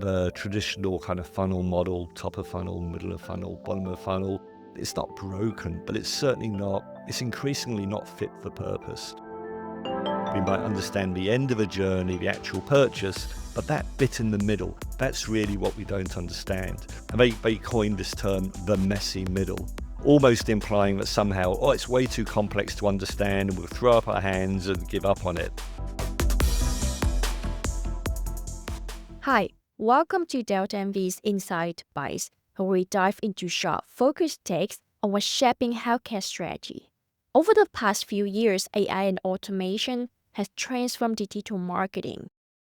the traditional kind of funnel model, top of funnel, middle of funnel, bottom of funnel, it's not broken, but it's increasingly not fit for purpose. We might understand the end of a journey, the actual purchase, but that bit in the middle, that's really what we don't understand. And they coined this term, the messy middle, almost implying that somehow, it's way too complex to understand and we'll throw up our hands and give up on it. Hi, welcome to Delta MV's Insight Bites, where we dive into sharp, focused takes on what's shaping healthcare strategy. Over the past few years, AI and automation has transformed digital marketing,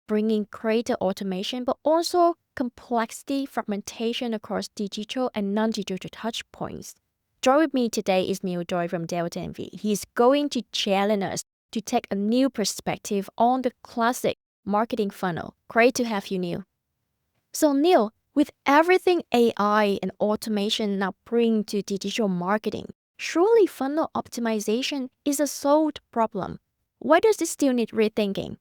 bringing greater automation but also complexity, fragmentation across digital and non-digital touchpoints. Join with me today is Neil Doi from Delta MV. He's going to challenge us to take a new perspective on the classic marketing funnel. Great to have you, Neil. So, Neil, with everything AI and automation now bring to digital marketing, surely funnel optimization is a solved problem. Why does it still need rethinking?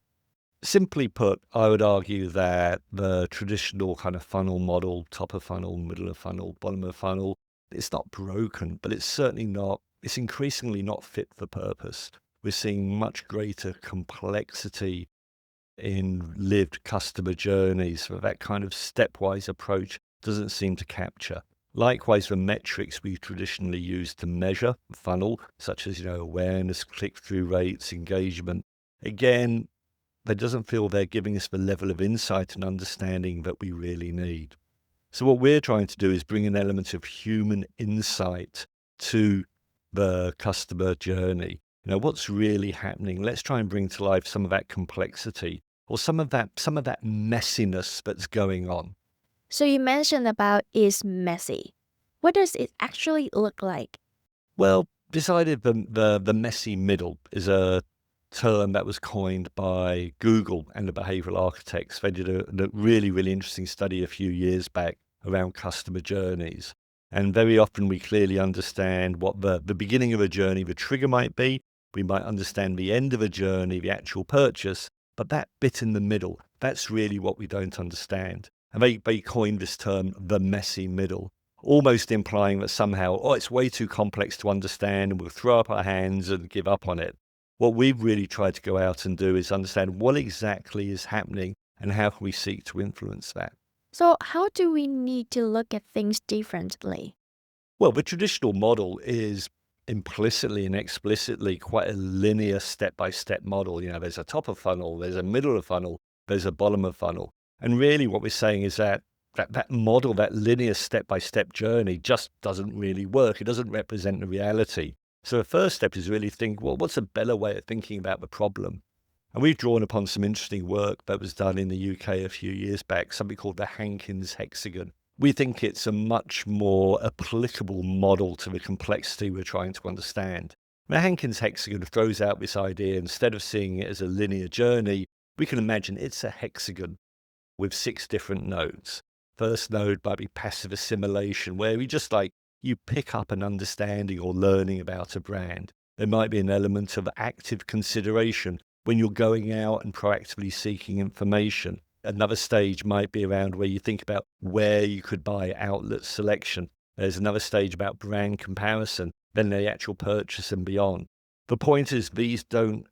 Simply put, I would argue that the traditional kind of funnel model, top of funnel, middle of funnel, bottom of funnel, it's not broken, but it's increasingly not fit for purpose. We're seeing much greater complexity in lived customer journeys, so that kind of stepwise approach doesn't seem to capture. Likewise, the metrics we traditionally use to measure the funnel, such as awareness, click-through rates, engagement, again, that doesn't feel they're giving us the level of insight and understanding that we really need. So what we're trying to do is bring an element of human insight to the customer journey. What's really happening? Let's try and bring to life some of that complexity or some of that messiness that's going on. So you mentioned about is messy. What does it actually look like? Well, decided the messy middle is a term that was coined by Google and the behavioural architects. They did a really, really interesting study a few years back around customer journeys. And very often we clearly understand what the beginning of a journey, the trigger might be. We might understand the end of a journey, the actual purchase, but that bit in the middle, that's really what we don't understand. And they coined this term, the messy middle, almost implying that somehow, it's way too complex to understand and we'll throw up our hands and give up on it. What we've really tried to go out and do is understand what exactly is happening and how can we seek to influence that. So how do we need to look at things differently? Well, the traditional model is implicitly and explicitly quite a linear step-by-step model. There's a top of funnel, there's a middle of funnel, there's a bottom of funnel. And really what we're saying is that model, that linear step-by-step journey just doesn't really work. It doesn't represent the reality. So the first step is really think, well, what's a better way of thinking about the problem? And we've drawn upon some interesting work that was done in the UK a few years back, something called the Hankins hexagon. We think it's a much more applicable model to the complexity we're trying to understand. The Hankins hexagon throws out this idea, instead of seeing it as a linear journey, we can imagine it's a hexagon with 6 different nodes. First node might be passive assimilation, where you pick up an understanding or learning about a brand. There might be an element of active consideration when you're going out and proactively seeking information. Another stage might be around where you think about where you could buy, outlet selection. There's another stage about brand comparison, then the actual purchase and beyond. The point is these don't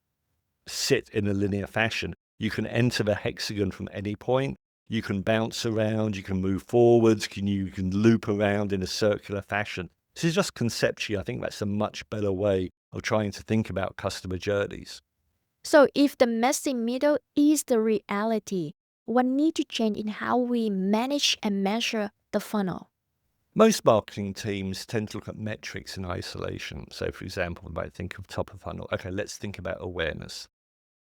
sit in a linear fashion. You can enter the hexagon from any point. You can bounce around, you can move forwards, you can loop around in a circular fashion. This is just conceptually, I think that's a much better way of trying to think about customer journeys. So if the messy middle is the reality, what need to change in how we manage and measure the funnel? Most marketing teams tend to look at metrics in isolation. So, for example, we might think of top of funnel. Okay, let's think about awareness.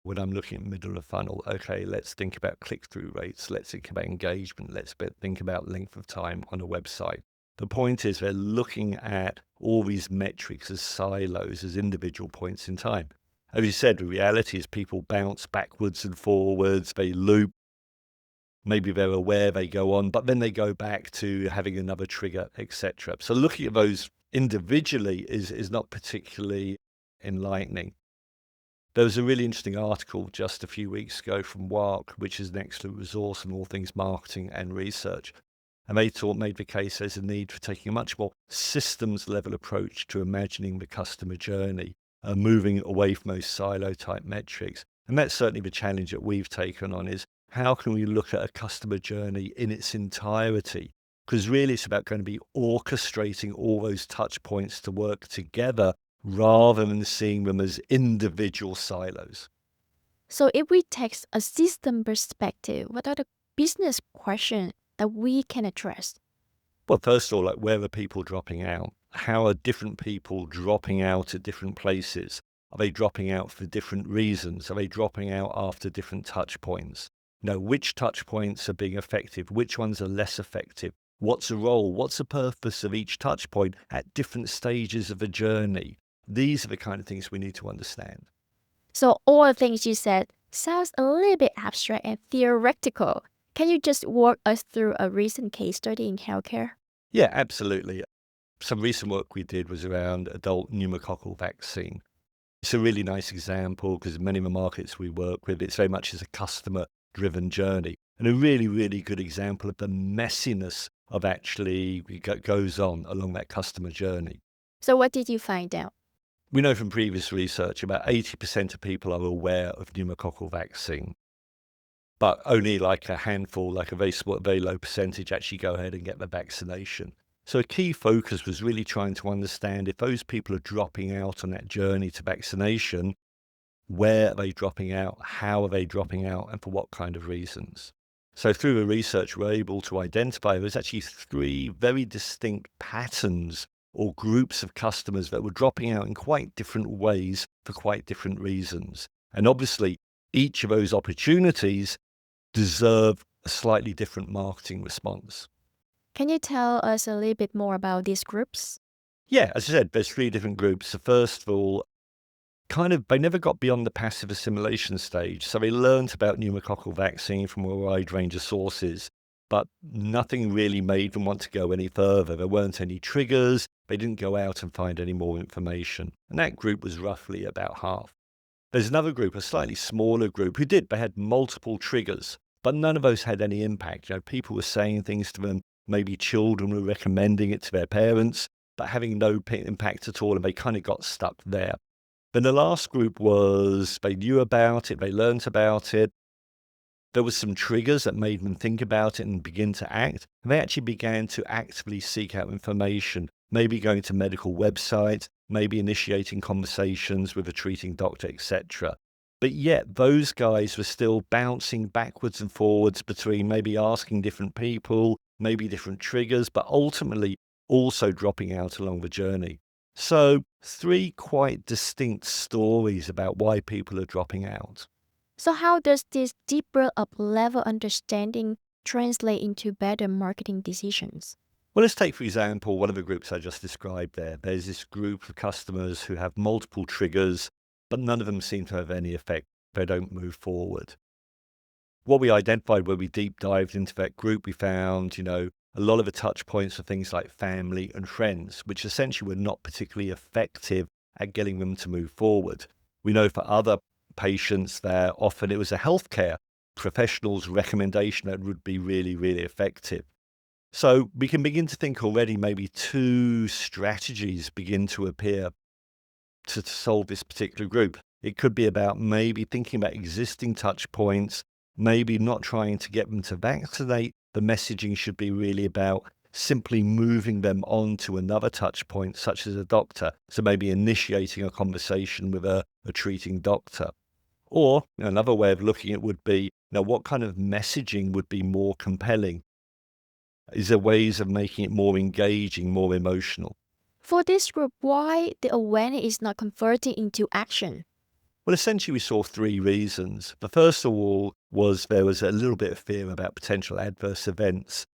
When I'm looking at middle of funnel, okay, let's think about click-through rates. Let's think about engagement. Let's think about length of time on a website. The point is they're looking at all these metrics as silos, as individual points in time. As you said, the reality is people bounce backwards and forwards. They loop. Maybe they're aware they go on, but then they go back to having another trigger, etc. So looking at those individually is not particularly enlightening. There was a really interesting article just a few weeks ago from WARC, which is an excellent resource on all things marketing and research. And they made the case there's a need for taking a much more systems level approach to imagining the customer journey, moving away from those silo type metrics. And that's certainly the challenge that we've taken on is how can we look at a customer journey in its entirety? Because really it's about going to be orchestrating all those touch points to work together rather than seeing them as individual silos. So if we take a system perspective, what are the business questions that we can address? Well, first of all, like where are people dropping out? How are different people dropping out at different places? Are they dropping out for different reasons? Are they dropping out after different touch points? Which touch points are being effective? Which ones are less effective? What's the role? What's the purpose of each touch point at different stages of the journey? These are the kind of things we need to understand. So all the things you said sounds a little bit abstract and theoretical. Can you just walk us through a recent case study in healthcare? Yeah, absolutely. Some recent work we did was around adult pneumococcal vaccine. It's a really nice example because many of the markets we work with, it's very much as a customer-driven journey, and a really, really good example of the messiness of actually goes on along that customer journey. So what did you find out? We know from previous research about 80% of people are aware of pneumococcal vaccine, but only like a handful, like a very low percentage actually go ahead and get the vaccination. So a key focus was really trying to understand if those people are dropping out on that journey to vaccination, where are they dropping out, how are they dropping out, and for what kind of reasons. So through the research, we're able to identify there's actually three very distinct patterns or groups of customers that were dropping out in quite different ways for quite different reasons. And obviously, each of those opportunities deserve a slightly different marketing response. Can you tell us a little bit more about these groups? Yeah, as I said, there's three different groups. So first of all, they never got beyond the passive assimilation stage. So they learned about pneumococcal vaccine from a wide range of sources, but nothing really made them want to go any further. There weren't any triggers. They didn't go out and find any more information. And that group was roughly about half. There's another group, a slightly smaller group, they had multiple triggers, but none of those had any impact. People were saying things to them, maybe children were recommending it to their parents, but having no impact at all, and they kind of got stuck there. Then the last group was, they knew about it, they learnt about it. There was some triggers that made them think about it and begin to act. And they actually began to actively seek out information, maybe going to medical websites, maybe initiating conversations with a treating doctor, etc. But yet those guys were still bouncing backwards and forwards between maybe asking different people, maybe different triggers, but ultimately also dropping out along the journey. So three quite distinct stories about why people are dropping out. So how does this deeper up level understanding translate into better marketing decisions? Well, let's take, for example, one of the groups I just described there. There's this group of customers who have multiple triggers, but none of them seem to have any effect. They don't move forward. What we identified when we deep dived into that group, we found, a lot of the touch points are things like family and friends, which essentially were not particularly effective at getting them to move forward. We know for other patients that often it was a healthcare professional's recommendation that would be really, really effective. So we can begin to think already maybe two strategies begin to appear to solve this particular group. It could be about maybe thinking about existing touch points, maybe not trying to get them to vaccinate. The messaging should be really about simply moving them on to another touch point, such as a doctor. So maybe initiating a conversation with a treating doctor. Or another way of looking at it would be, what kind of messaging would be more compelling? Is there ways of making it more engaging, more emotional? For this group, why the awareness is not converting into action? Well, essentially, we saw three reasons. The first of all was there was a little bit of fear about potential adverse events.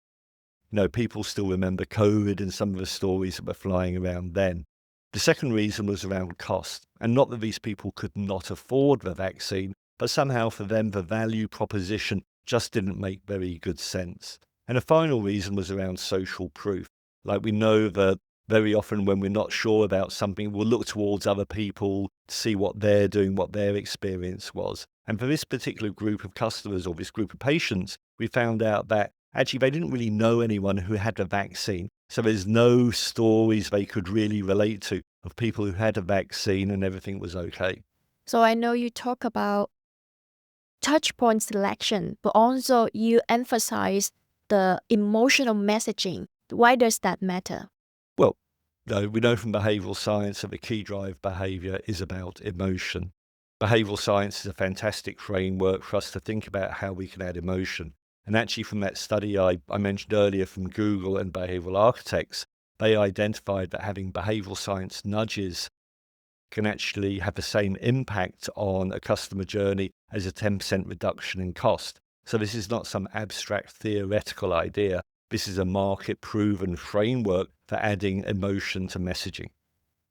People still remember COVID and some of the stories that were flying around then. The second reason was around cost, and not that these people could not afford the vaccine, but somehow for them, the value proposition just didn't make very good sense. And a final reason was around social proof. Like we know that Very often when we're not sure about something, we'll look towards other people to see what they're doing, what their experience was. And for this particular group of customers or this group of patients, we found out that actually they didn't really know anyone who had the vaccine. So there's no stories they could really relate to of people who had a vaccine and everything was okay. So I know you talk about touch point selection, but also you emphasize the emotional messaging. Why does that matter? Well, we know from behavioural science that the key drive behaviour is about emotion. Behavioural science is a fantastic framework for us to think about how we can add emotion. And actually, from that study I mentioned earlier from Google and behavioural architects, they identified that having behavioural science nudges can actually have the same impact on a customer journey as a 10% reduction in cost. So this is not some abstract theoretical idea. This is a market-proven framework for adding emotion to messaging.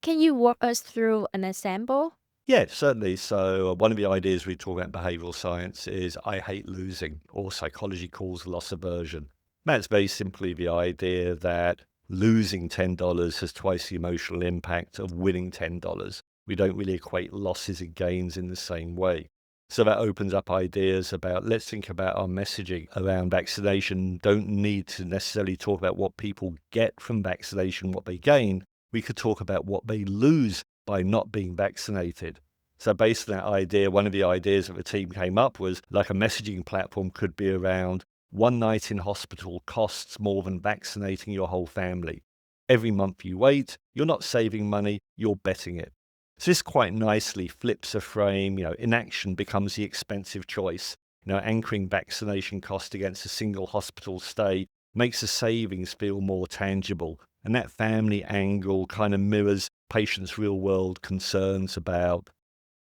Can you walk us through an example? Yeah, certainly. So one of the ideas we talk about in behavioral science is I hate losing, or psychology calls loss aversion. That's very simply the idea that losing $10 has twice the emotional impact of winning $10. We don't really equate losses and gains in the same way. So that opens up ideas about, let's think about our messaging around vaccination. Don't need to necessarily talk about what people get from vaccination, what they gain. We could talk about what they lose by not being vaccinated. So based on that idea, one of the ideas that the team came up was like a messaging platform could be around one night in hospital costs more than vaccinating your whole family. Every month you wait, you're not saving money, you're betting it. So this quite nicely flips a frame, inaction becomes the expensive choice. Anchoring vaccination cost against a single hospital stay makes the savings feel more tangible. And that family angle kind of mirrors patients' real world concerns about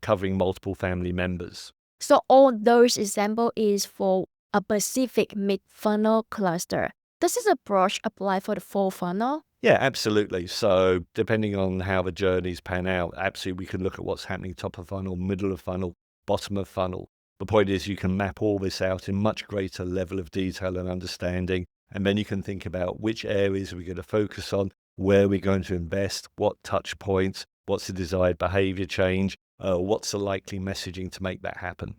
covering multiple family members. So all those example is for a specific mid-funnel cluster. Does this approach apply for the full funnel? Yeah, absolutely. So depending on how the journeys pan out, absolutely we can look at what's happening top of funnel, middle of funnel, bottom of funnel. The point is you can map all this out in much greater level of detail and understanding. And then you can think about which areas are we going to focus on, where we're going to invest, what touch points, what's the desired behavior change, what's the likely messaging to make that happen.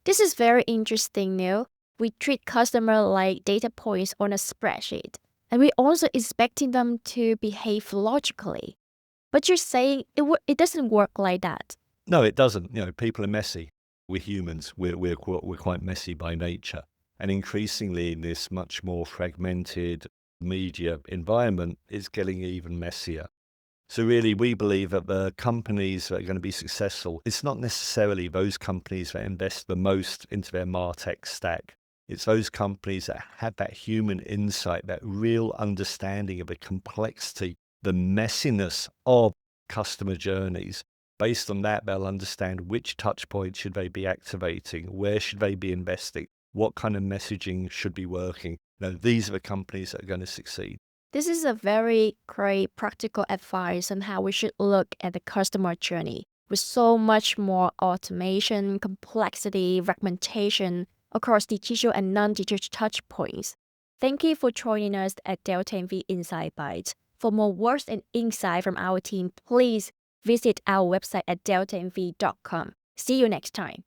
This is very interesting, Neil. We treat customer like data points on a spreadsheet, and we also expecting them to behave logically. But you're saying it doesn't work like that. No, it doesn't. People are messy. We're humans. We're quite messy by nature. And increasingly in this much more fragmented media environment, it's getting even messier. So really, we believe that the companies that are going to be successful, it's not necessarily those companies that invest the most into their MarTech stack. It's those companies that have that human insight, that real understanding of the complexity, the messiness of customer journeys. Based on that, they'll understand which touch points should they be activating, where should they be investing, what kind of messaging should be working. These are the companies that are going to succeed. This is a very great practical advice on how we should look at the customer journey. With so much more automation, complexity, fragmentation across digital and non-digital touch points. Thank you for joining us at Delta MV Insight Bytes. For more words and insight from our team, please visit our website at deltamv.com. See you next time.